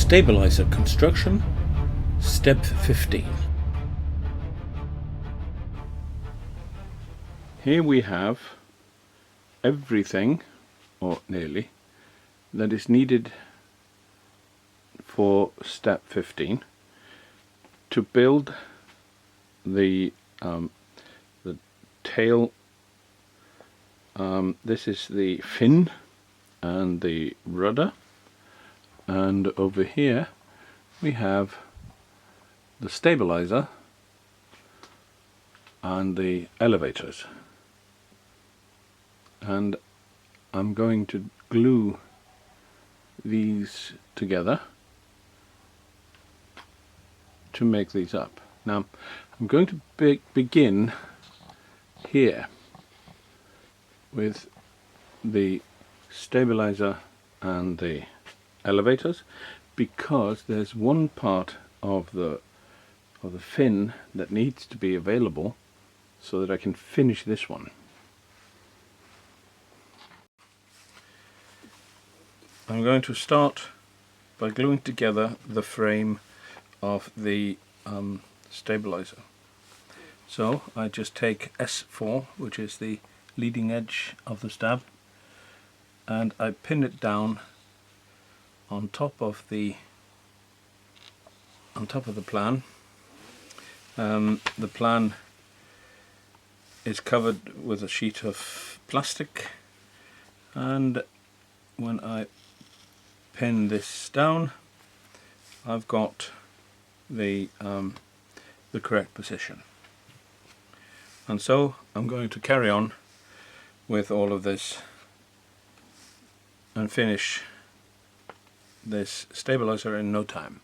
Stabilizer construction, step 15. Here we have everything, or nearly, that is needed for step 15 to build the tail. This is the fin and the rudder, and over here we have the stabilizer and the elevators, and I'm going to glue these together to make these up. Now I'm going to begin here with the stabilizer and the elevators, because there's one part of the fin that needs to be available so that I can finish this one. I'm going to start by gluing together the frame of the stabilizer. So I just take S4, which is the leading edge of the stab, and I pin it down on top of the plan. The plan is covered with a sheet of plastic, and when I pin this down, I've got the correct position. And so I'm going to carry on with all of this and finish this stabilizer in no time.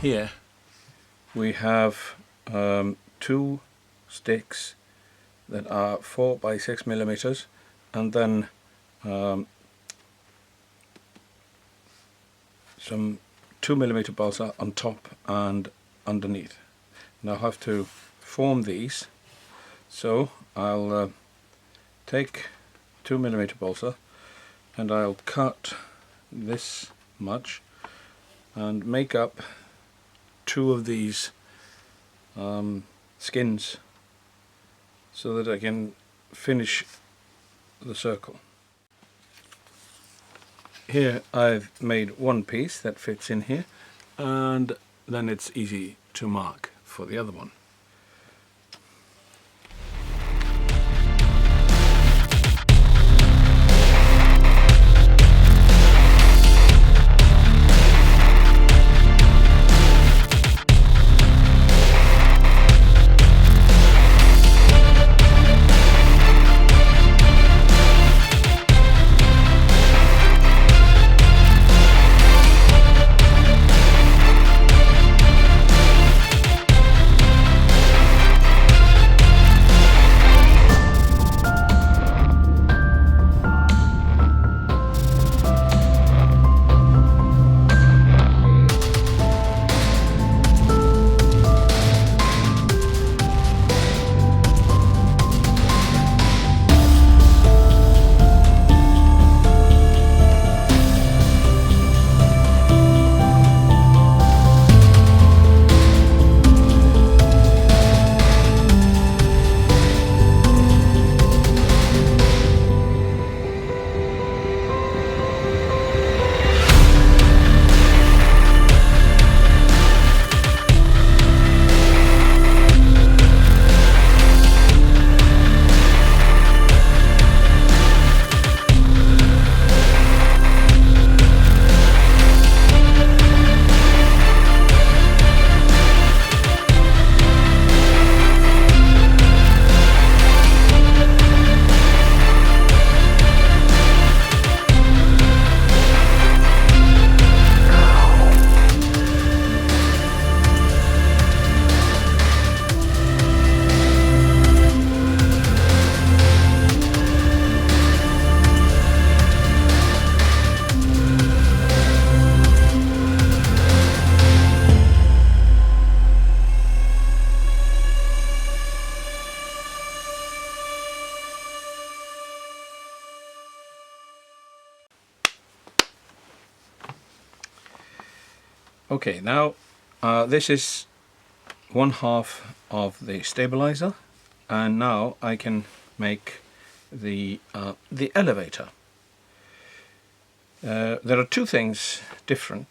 Here we have two sticks that are 4 by 6 millimeters, and then some 2 millimeter balsa on top and underneath. Now I have to form these, so I'll take 2 millimeter balsa and I'll cut this much and make up 2 of these skins so that I can finish the circle. Here I've made one piece that fits in here, and then it's easy to mark for the other one. Okay, now this is one half of the stabilizer, and now I can make the elevator. There are two things different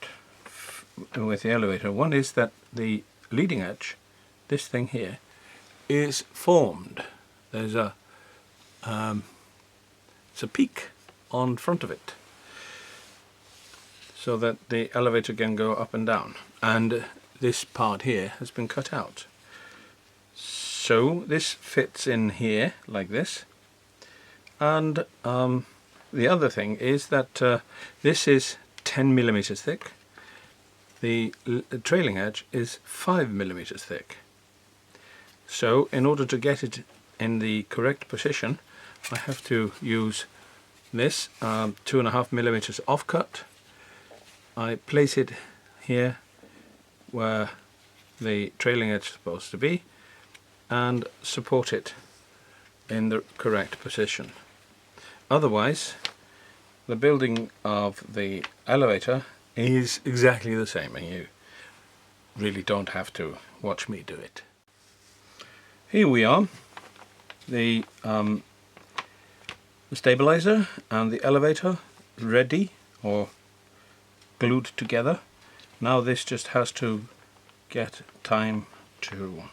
with the elevator. One is that the leading edge, this thing here, is formed. There's it's a peak on front of it, so that the elevator can go up and down, and this part here has been cut out. So this fits in here like this, and the other thing is that this is 10 millimeters thick. The trailing edge is 5 millimeters thick. So in order to get it in the correct position, I have to use this 2.5 millimeters offcut. I place it here where the trailing edge is supposed to be and support it in the correct position. Otherwise, the building of the elevator is exactly the same, and you really don't have to watch me do it. Here we are, the stabilizer and the elevator ready or glued together. Now this just has to get time to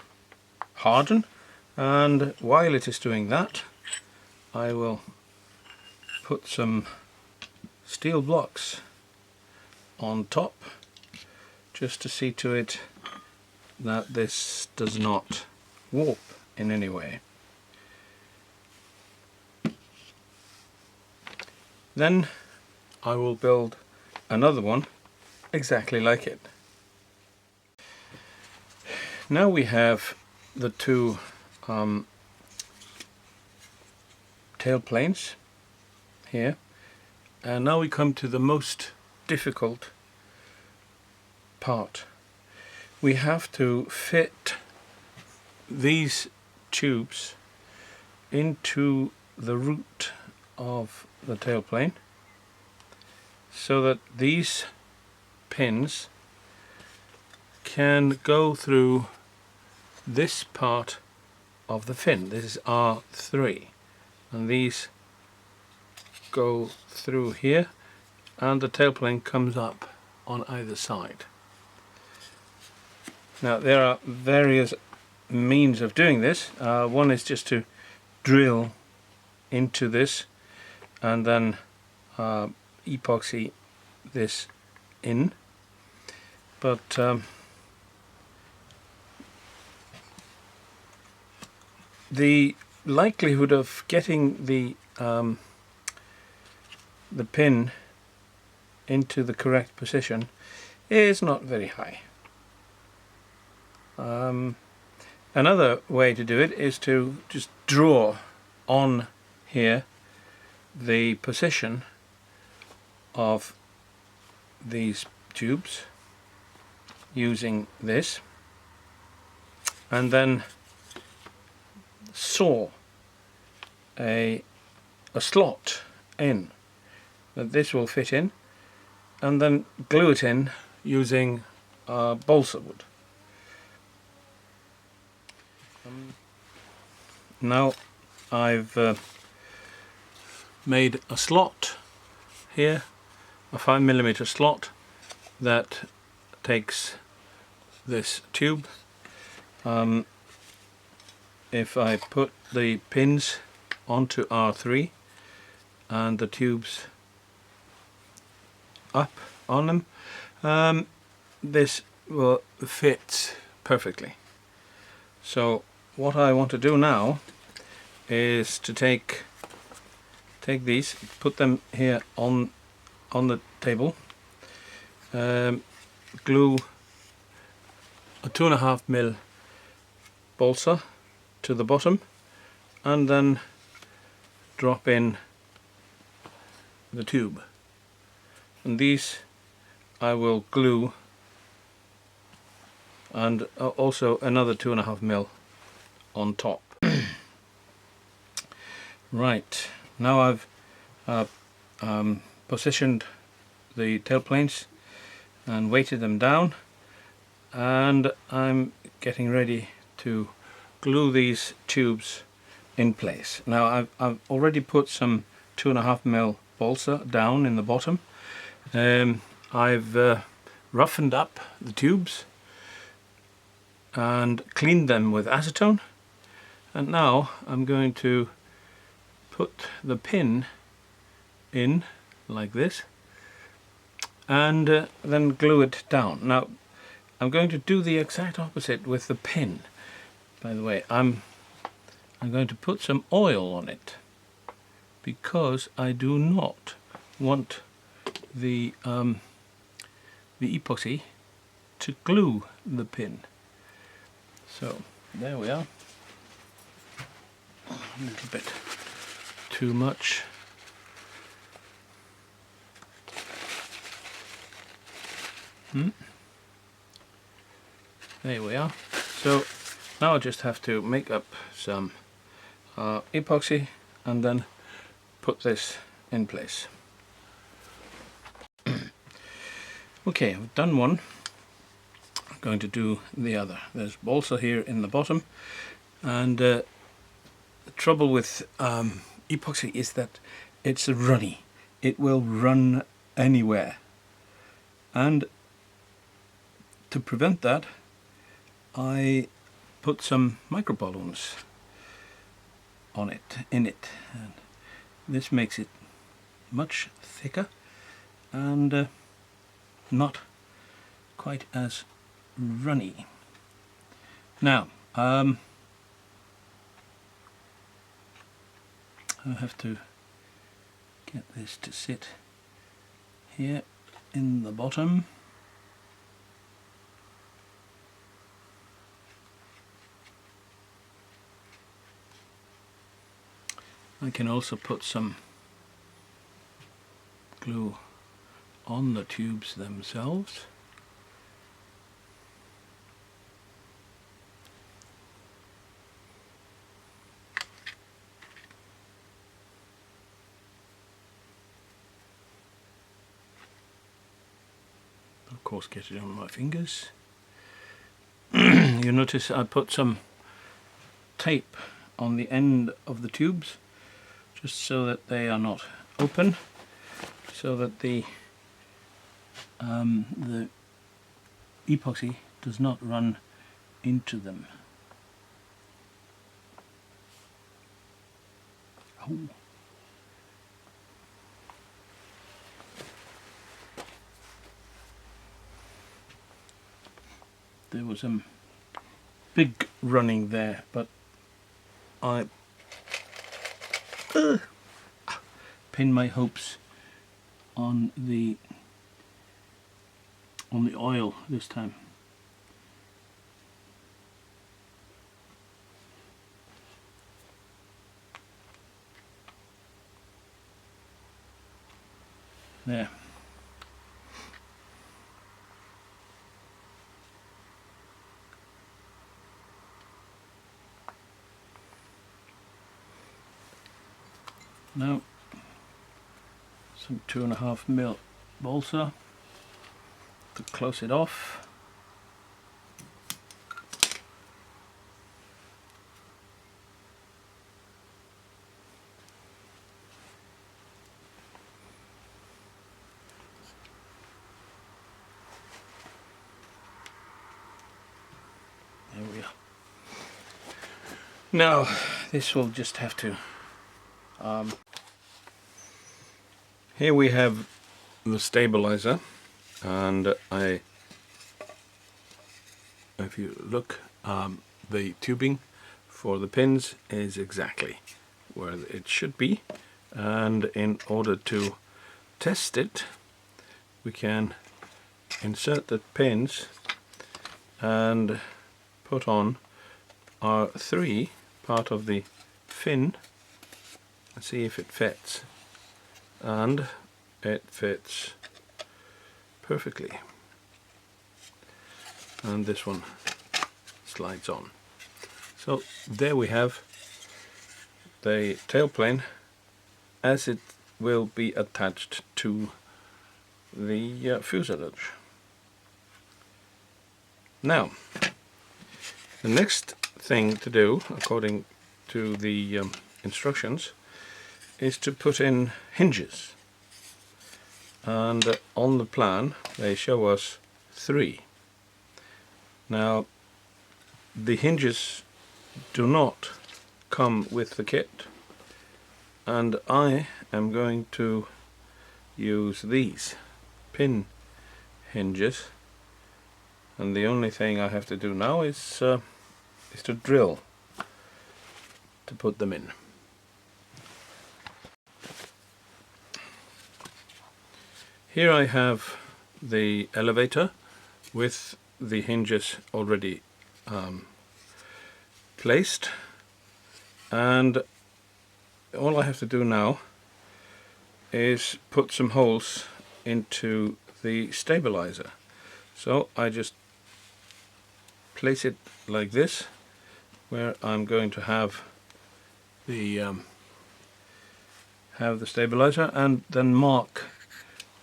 harden, and while it is doing that, I will put some steel blocks on top just to see to it that this does not warp in any way. Then I will build another one exactly like it. Now we have the two tail planes here, and now we come to the most difficult part. We have to fit these tubes into the root of the tailplane so that these pins can go through this part of the fin. This is R3, and these go through here, and the tailplane comes up on either side. Now there are various means of doing this. One is just to drill into this and then epoxy this in, but the likelihood of getting the pin into the correct position is not very high. Another way to do it is to just draw on here the position of these tubes using this, and then saw a slot in that this will fit in, and then glue it in using balsa wood. Now I've made a slot here, a 5mm slot that takes this tube. If I put the pins onto R3 and the tubes up on them, this will fit perfectly. So what I want to do now is to take these, put them here on the table, glue a 2.5mm balsa to the bottom, and then drop in the tube, and these I will glue, and also another 2.5mm on top. Right, now I've positioned the tailplanes and weighted them down, and I'm getting ready to glue these tubes in place. Now I've already put some 2.5mm balsa down in the bottom. I've roughened up the tubes and cleaned them with acetone, and now I'm going to put the pin in like this and then glue it down. Now I'm going to do the exact opposite with the pin. By the way, I'm going to put some oil on it because I do not want the epoxy to glue the pin. So there we are. A little bit too much. There we are. So now I just have to make up some epoxy and then put this in place. Okay, I've done one. I'm going to do the other. There's balsa here in the bottom, and the trouble with epoxy is that it's runny. It will run anywhere, and to prevent that I put some micro balloons on it, and this makes it much thicker and not quite as runny. Now I have to get this to sit here in the bottom. I can also put some glue on the tubes themselves. Of course, get it on my fingers. You notice I put some tape on the end of the tubes just so that they are not open, so that the epoxy does not run into them. Oh. There was some big running there, but I pin my hopes on the oil this time. There. Now some 2.5mm balsa to close it off. There we are. Now this will just have to here we have the stabilizer, and if you look, the tubing for the pins is exactly where it should be, and in order to test it we can insert the pins and put on our 3 part of the fin and see if it fits. And it fits perfectly, and this one slides on. So there we have the tailplane as it will be attached to the fuselage. Now, the next thing to do, according to the instructions, is to put in hinges. And on the plan they show us 3. Now, the hinges do not come with the kit, and I am going to use these pin hinges, and the only thing I have to do now is to drill to put them in. Here I have the elevator with the hinges already placed, and all I have to do now is put some holes into the stabilizer. So I just place it like this, where I'm going to have the stabilizer, and then mark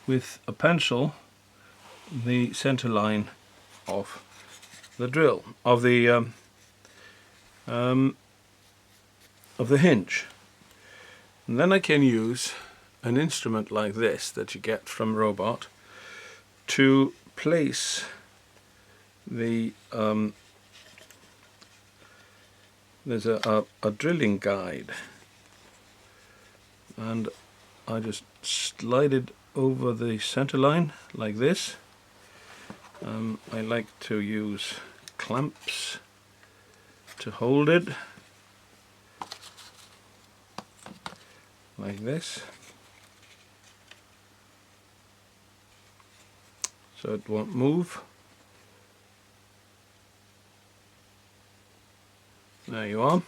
with a pencil the center line of the drill of the hinge. And then I can use an instrument like this that you get from Robot to place the there's a drilling guide, and I just slide it over the center line like this. I like to use clamps to hold it like this, so it won't move. There you are.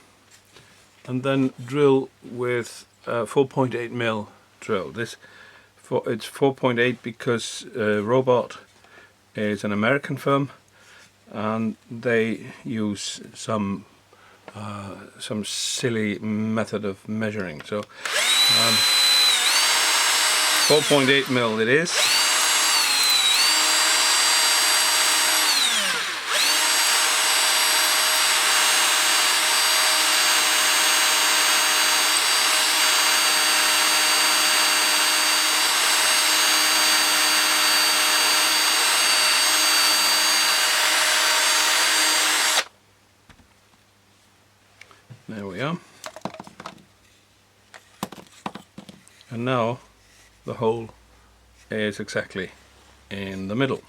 And then drill with 4.8mm drill. It's 4.8 because Robot is an American firm, and they use some silly method of measuring. So 4.8mm it is. There we are. And now the hole is exactly in the middle.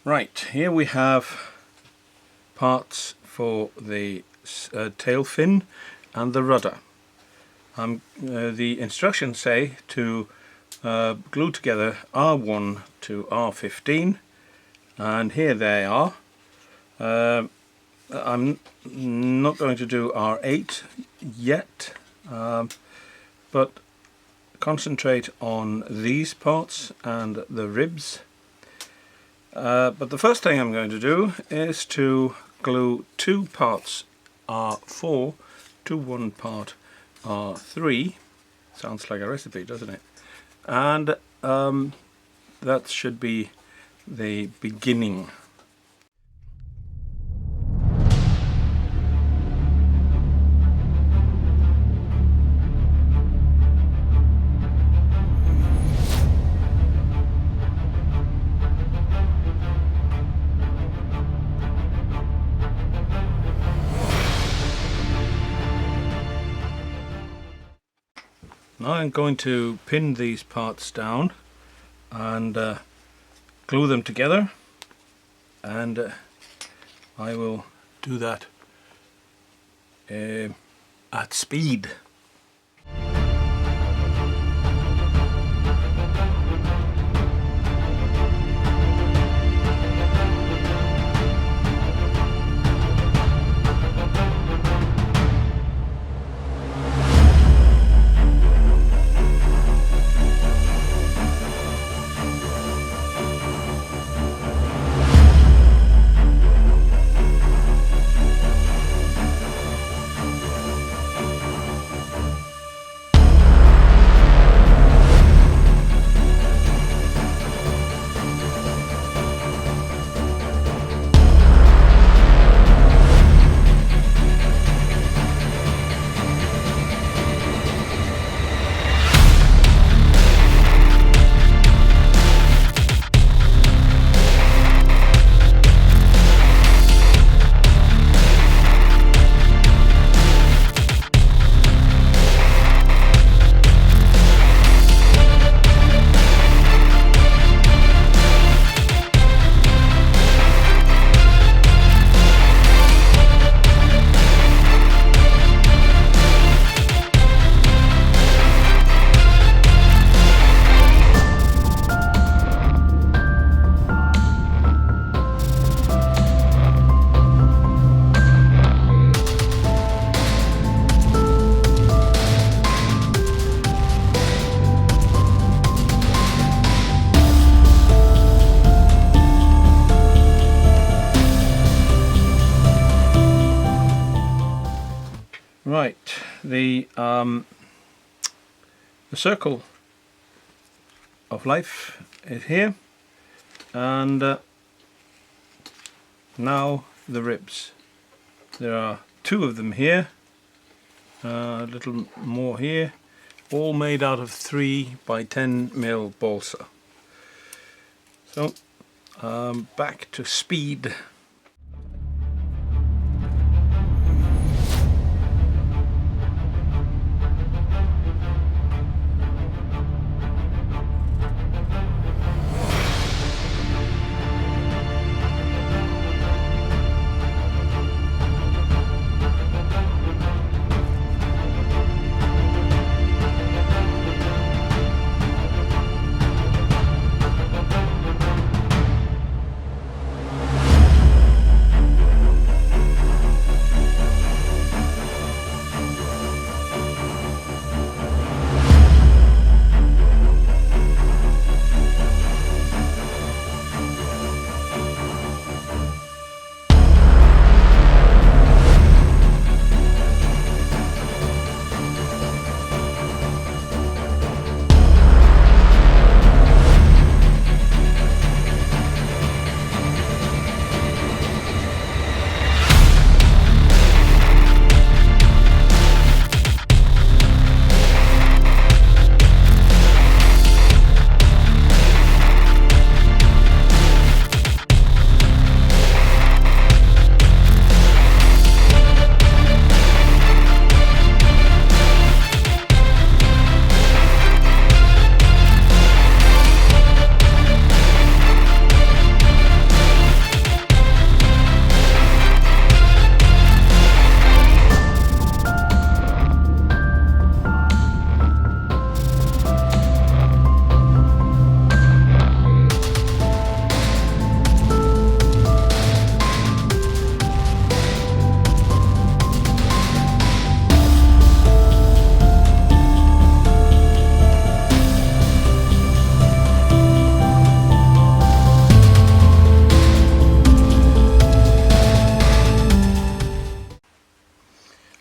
Right, here we have parts for the tail fin and the rudder. The instructions say to glue together R1 to R15, and here they are. I'm not going to do R8 yet, but concentrate on these parts and the ribs. But the first thing I'm going to do is to glue 2 parts R4 to 1 part R3. Sounds like a recipe, doesn't it? And that should be the beginning. Now I'm going to pin these parts down and glue them together, and I will do that at speed. Right, the circle of life is here, and now the ribs. There are two of them here, a little more here, all made out of 3 by 10 mil balsa. So back to speed.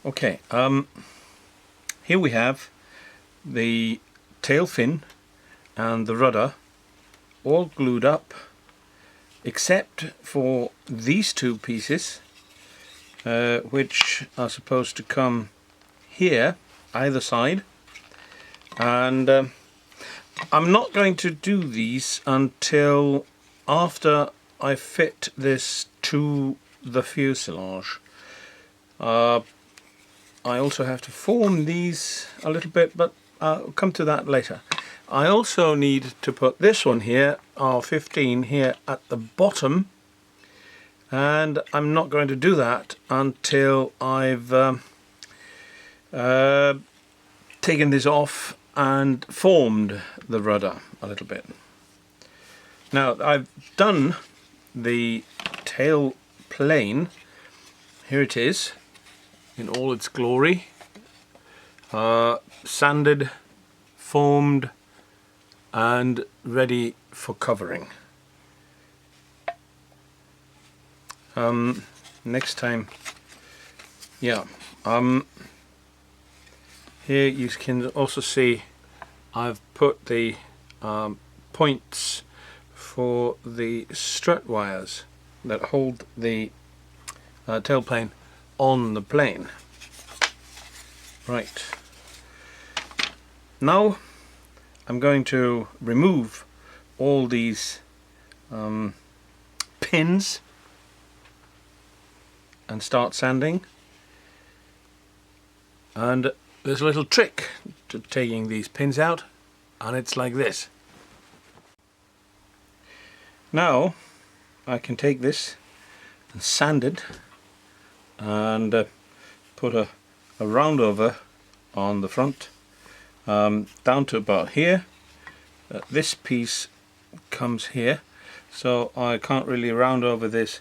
Okay, here we have the tail fin and the rudder all glued up, except for these two pieces, which are supposed to come here, either side, and I'm not going to do these until after I fit this to the fuselage. I also have to form these a little bit, but I'll come to that later. I also need to put this one here, R15, here at the bottom, and I'm not going to do that until I've taken this off and formed the rudder a little bit. Now I've done the tail plane. Here it is in all its glory, sanded, formed and ready for covering. Next time, yeah, here you can also see I've put the points for the strut wires that hold the tail plane on the plane. Right, now I'm going to remove all these pins and start sanding. And there's a little trick to taking these pins out, and it's like this. Now I can take this and sand it and put a round over on the front, down to about here. This piece comes here, so I can't really round over this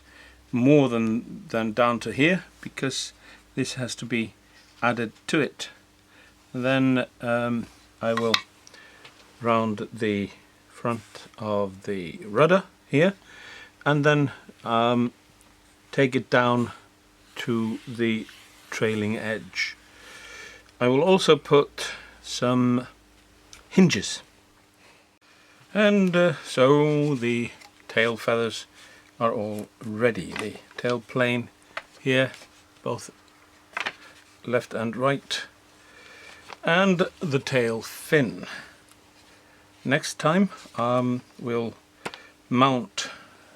more than down to here, because this has to be added to it. Then I will round the front of the rudder here, and then take it down to the trailing edge. I will also put some hinges. And so the tail feathers are all ready. The tail plane here, both left and right, and the tail fin. Next time we'll mount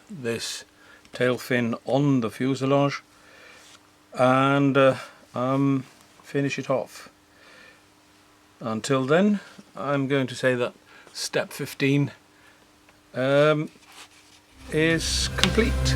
this tail fin on the fuselage and finish it off. Until then, I'm going to say that step 15 is complete.